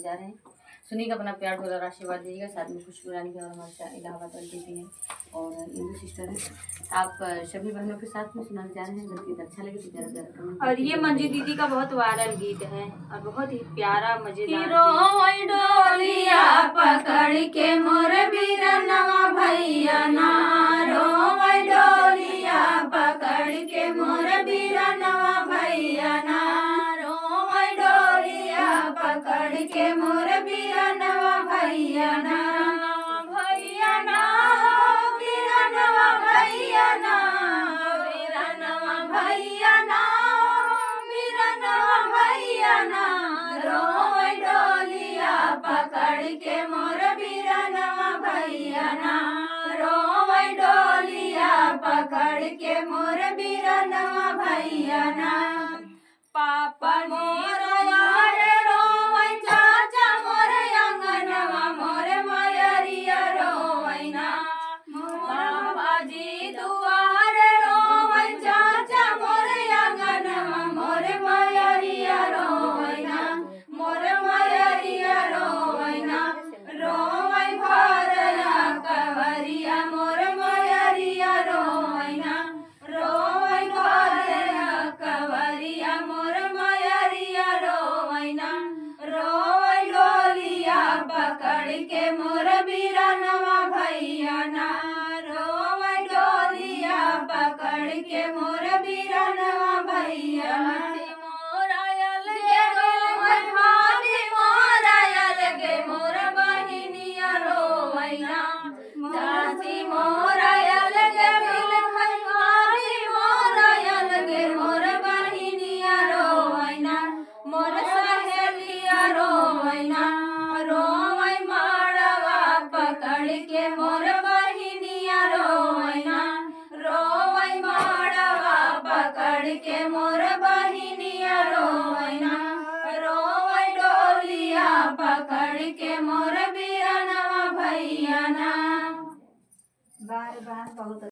जा रहे हैं। सुनिएगा, अपना प्यार और आशीर्वाद दीजिएगा। साथ में खुशबू रानी का और हमारे इलाहाबाद वाली दीदी है और इंदू सिस्टर है। आप सभी बहनों के साथ में सुनाने जा रहे हैं। अगर गीत अच्छा लगे तो जरा जरा कमेंट। और ये मंजू दीदी का बहुत वायरल गीत है और बहुत ही प्यारा मजेदार। डोलिया पकड़ के मोर बीरनवा भैया ना रोवै, डोलिया पकड़ के मोर बीरनवा भैया ना रोवै, डोलिया पकड़ के मोर बीरनवा भैया ना भैया ना बीरनवा भैया ना बीरनवा भैया ना बीरनवा भैया ना रोवै, डोलिया पकड़ के मोर बीरनवा भैया ना रोवै, डोलिया पकड़ के मोर बीरनवा भैया ना पापा मोर यारे रोवै, चाचा मोर अंगनवा मोर मयरिया रोवै ना बाबाजी दुआरे रोवै, चाचा मोर अंगनवा मोर मयरिया रोवै ना मोर मयरिया रोवै ना रोवै भरया कवरिया मोर मयरिया रोवै ना रोवै भरया कवरिया मोर मयरिया रोवै ना रोवै, डोलिया पकड़ के मोर बीरनवा भैया ना रोवै, डोलिया पकड़ के मोर बीरनवा भैया मोर आयल गे रोवै, भाभी मोर आयल गे मोर बहिनिया रोवै ना चाची मोर आयल गे बिलखै, भाभी मोर आयल गे मोर बहिनिया रोवै ना मोर सहेलिया रोवै ना रोवै, माड़वा पकड़ के मोर बहिनिया रोवै ना रोवै, माड़वा पकड़ के मोर बहिनिया रोवै ना रोवै, डोलिया पकड़ के मोर बीरनवा भैया ना। बार बार बहुत